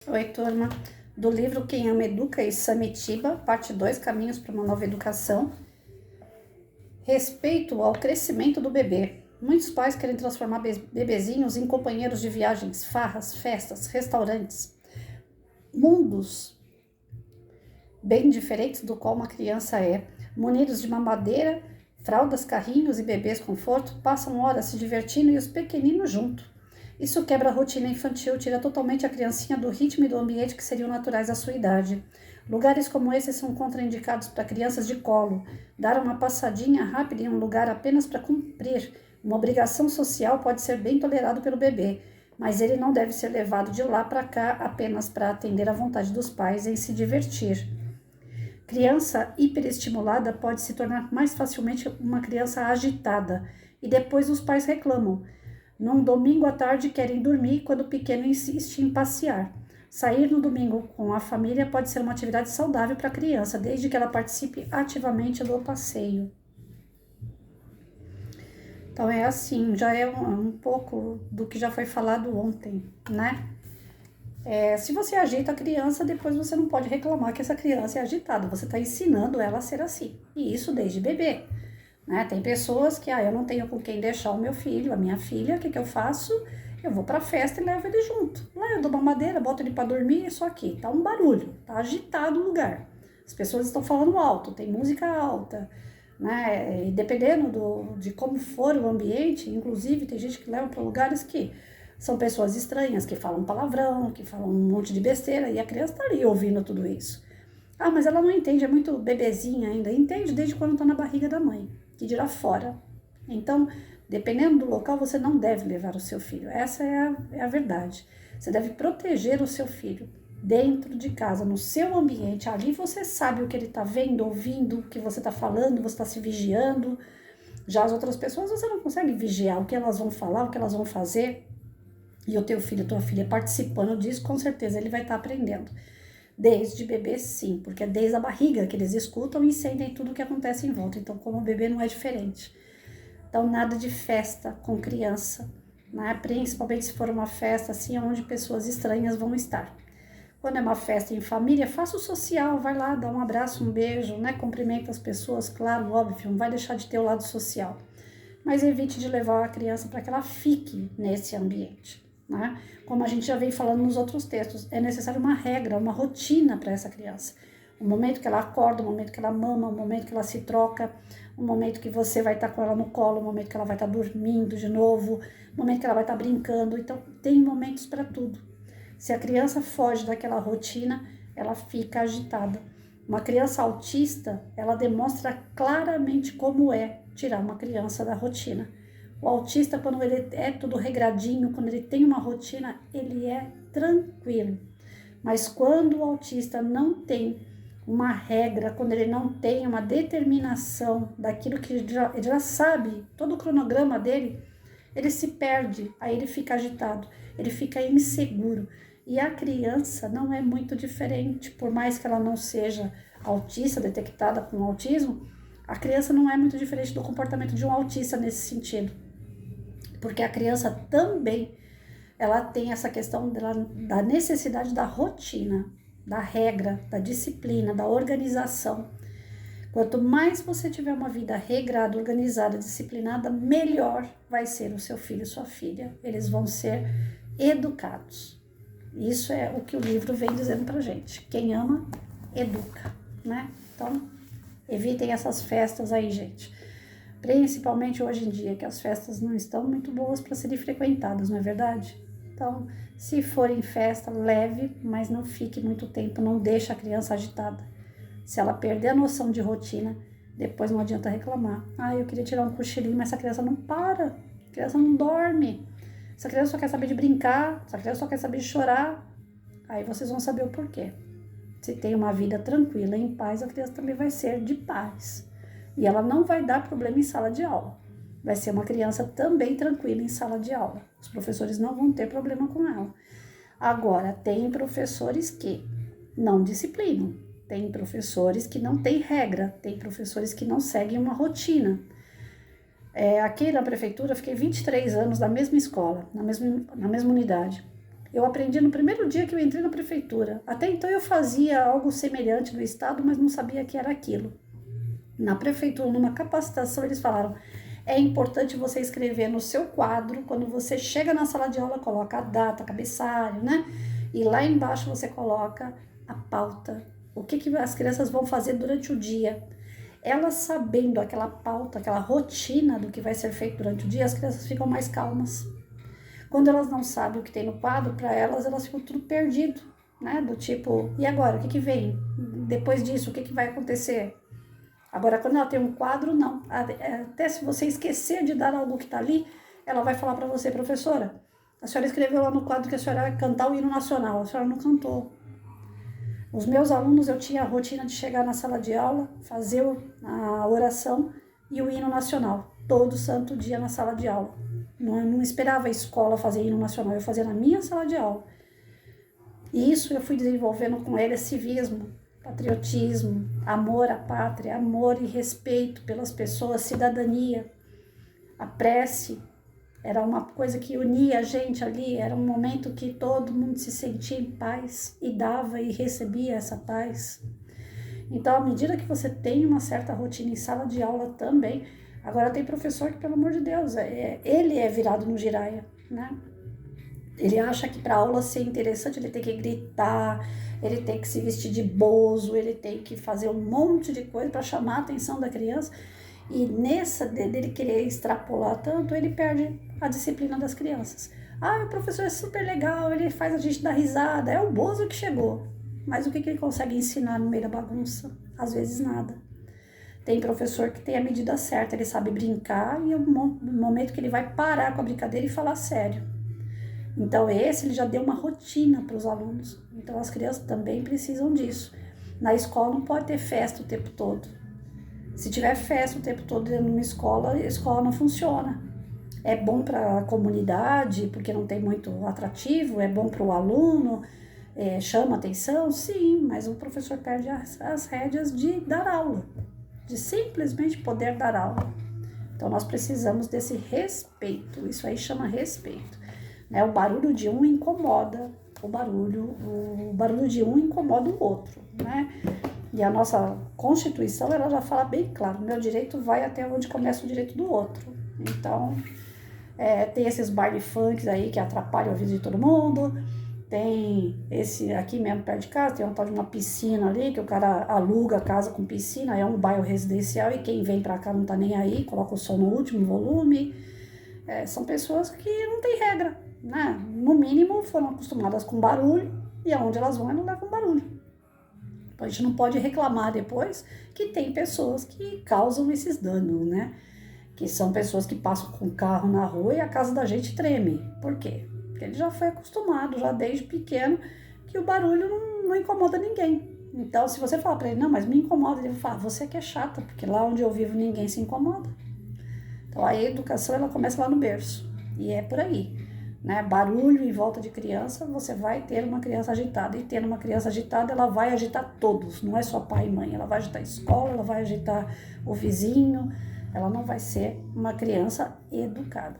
Oi, turma, do livro Quem Ama Educa e Samitiba, parte 2, Caminhos para uma Nova Educação. Respeito ao crescimento do bebê. Muitos pais querem transformar bebezinhos em companheiros de viagens, farras, festas, restaurantes, mundos bem diferentes do qual uma criança é. Munidos de mamadeira, fraldas, carrinhos e bebês conforto, passam horas se divertindo e os pequeninos junto. Isso quebra a rotina infantil, tira totalmente a criancinha do ritmo e do ambiente que seriam naturais à sua idade. Lugares como esses são contraindicados para crianças de colo. Dar uma passadinha rápida em um lugar apenas para cumprir uma obrigação social pode ser bem tolerado pelo bebê, mas ele não deve ser levado de lá para cá apenas para atender à vontade dos pais em se divertir. Criança hiperestimulada pode se tornar mais facilmente uma criança agitada e depois os pais reclamam. Num domingo à tarde querem dormir quando o pequeno insiste em passear. Sair no domingo com a família pode ser uma atividade saudável para a criança, desde que ela participe ativamente do passeio. Então é assim, já é um pouco do que já foi falado ontem, né? Se você agita a criança, depois você não pode reclamar que essa criança é agitada. Você está ensinando ela a ser assim. E isso desde bebê. Né? Tem pessoas que, eu não tenho com quem deixar o meu filho, a minha filha, o que eu faço? Eu vou pra festa e levo ele junto. Lá eu dou uma madeira, boto ele pra dormir, isso aqui. Tá um barulho, tá agitado o lugar. As pessoas estão falando alto, tem música alta, né? E dependendo de como for o ambiente, inclusive tem gente que leva para lugares que são pessoas estranhas, que falam palavrão, que falam um monte de besteira, e a criança tá ali ouvindo tudo isso. Mas ela não entende, é muito bebezinha ainda. Entende desde quando tá na barriga da mãe, que dirá fora. Então, dependendo do local, você não deve levar o seu filho. Essa é a verdade. Você deve proteger o seu filho dentro de casa, no seu ambiente. Ali você sabe o que ele está vendo, ouvindo, o que você está falando, você está se vigiando. Já as outras pessoas, você não consegue vigiar o que elas vão falar, o que elas vão fazer. E o teu filho, tua filha participando disso, com certeza ele vai estar aprendendo. Desde bebê, sim, porque é desde a barriga que eles escutam e sentem tudo o que acontece em volta. Então, como o bebê não é diferente. Então, nada de festa com criança, né? Principalmente se for uma festa assim, onde pessoas estranhas vão estar. Quando é uma festa em família, faça o social, vai lá, dá um abraço, um beijo, né? Cumprimenta as pessoas, claro, óbvio, não vai deixar de ter o lado social. Mas evite de levar a criança para que ela fique nesse ambiente. Né? Como a gente já vem falando nos outros textos, é necessário uma regra, uma rotina para essa criança. O momento que ela acorda, o momento que ela mama, o momento que ela se troca, o momento que você vai estar com ela no colo, o momento que ela vai estar dormindo de novo, o momento que ela vai estar brincando. Então, tem momentos para tudo. Se a criança foge daquela rotina, ela fica agitada. Uma criança autista, ela demonstra claramente como é tirar uma criança da rotina. O autista, quando ele é tudo regradinho, quando ele tem uma rotina, ele é tranquilo. Mas quando o autista não tem uma regra, quando ele não tem uma determinação daquilo que ele já sabe, todo o cronograma dele, ele se perde, aí ele fica agitado, ele fica inseguro. E a criança não é muito diferente, por mais que ela não seja autista, detectada com autismo, a criança não é muito diferente do comportamento de um autista nesse sentido. Porque a criança também, ela tem essa questão da necessidade da rotina, da regra, da disciplina, da organização. Quanto mais você tiver uma vida regrada, organizada, disciplinada, melhor vai ser o seu filho e sua filha. Eles vão ser educados. Isso é o que o livro vem dizendo pra gente. Quem ama, educa, né? Então, evitem essas festas aí, gente. Principalmente hoje em dia, que as festas não estão muito boas para serem frequentadas, não é verdade? Então, se for em festa, leve, mas não fique muito tempo, não deixe a criança agitada. Se ela perder a noção de rotina, depois não adianta reclamar. Eu queria tirar um cochilinho, mas essa criança não para, a criança não dorme. Essa criança só quer saber de brincar, essa criança só quer saber de chorar. Aí vocês vão saber o porquê. Se tem uma vida tranquila, em paz, a criança também vai ser de paz. E ela não vai dar problema em sala de aula. Vai ser uma criança também tranquila em sala de aula. Os professores não vão ter problema com ela. Agora, tem professores que não disciplinam. Tem professores que não têm regra. Tem professores que não seguem uma rotina. Aqui na prefeitura, eu fiquei 23 anos na mesma escola, na mesma unidade. Eu aprendi no primeiro dia que eu entrei na prefeitura. Até então eu fazia algo semelhante no estado, mas não sabia que era aquilo. Na prefeitura, numa capacitação, eles falaram: é importante você escrever no seu quadro, quando você chega na sala de aula, coloca a data, cabeçalho, né? E lá embaixo você coloca a pauta. O que as crianças vão fazer durante o dia. Elas sabendo aquela pauta, aquela rotina do que vai ser feito durante o dia, as crianças ficam mais calmas. Quando elas não sabem o que tem no quadro, para elas ficam tudo perdido, né? Do tipo, e agora? O que vem? Depois disso, o que vai acontecer? Agora, quando ela tem um quadro, não. Até se você esquecer de dar algo que está ali, ela vai falar para você: professora, a senhora escreveu lá no quadro que a senhora ia cantar o hino nacional, a senhora não cantou. Os meus alunos, eu tinha a rotina de chegar na sala de aula, fazer a oração e o hino nacional, todo santo dia na sala de aula. Não esperava a escola fazer hino nacional, eu fazia na minha sala de aula. E isso eu fui desenvolvendo com eles civismo, patriotismo, amor à pátria, amor e respeito pelas pessoas, cidadania. A prece era uma coisa que unia a gente ali, era um momento que todo mundo se sentia em paz e dava e recebia essa paz. Então, à medida que você tem uma certa rotina em sala de aula também, agora tem professor que, pelo amor de Deus, ele é virado no giraia, né? Ele acha que para a aula ser interessante ele tem que gritar, ele tem que se vestir de bozo, ele tem que fazer um monte de coisa para chamar a atenção da criança. E nessa dele querer extrapolar tanto, ele perde a disciplina das crianças. Ah, o professor é super legal, ele faz a gente dar risada, é o bozo que chegou. Mas o que ele consegue ensinar no meio da bagunça? Às vezes nada. Tem professor que tem a medida certa, ele sabe brincar e no momento que ele vai parar com a brincadeira e falar sério. Então ele já deu uma rotina para os alunos. Então as crianças também precisam disso. Na escola não pode ter festa o tempo todo. Se tiver festa o tempo todo dentro de uma escola, a escola não funciona. É bom para a comunidade, porque não tem muito atrativo, é bom para o aluno, chama atenção, sim, mas o professor perde as rédeas de dar aula, de simplesmente poder dar aula. Então nós precisamos desse respeito, isso aí chama respeito. Né? O barulho de um incomoda, o barulho de um incomoda o outro, né? E a nossa Constituição, ela já fala bem claro, meu direito vai até onde começa o direito do outro. Então, tem esses baile funks aí que atrapalham a vida de todo mundo, tem esse aqui mesmo perto de casa, tem um tal de uma piscina ali, que o cara aluga a casa com piscina, é um bairro residencial e quem vem pra cá não tá nem aí, coloca o som no último volume. São pessoas que não têm regra, né? No mínimo foram acostumadas com barulho e aonde elas vão não com barulho. A gente não pode reclamar depois que tem pessoas que causam esses danos, né? Que são pessoas que passam com o carro na rua e a casa da gente treme. Por quê? Porque ele já foi acostumado, já desde pequeno, que o barulho não incomoda ninguém. Então, se você falar para ele, não, mas me incomoda, ele vai falar, você que é chata, porque lá onde eu vivo ninguém se incomoda. Então, a educação, ela começa lá no berço. E é por aí. Né? Barulho em volta de criança, você vai ter uma criança agitada. E tendo uma criança agitada, ela vai agitar todos, não é só pai e mãe. Ela vai agitar a escola, ela vai agitar o vizinho. Ela não vai ser uma criança educada.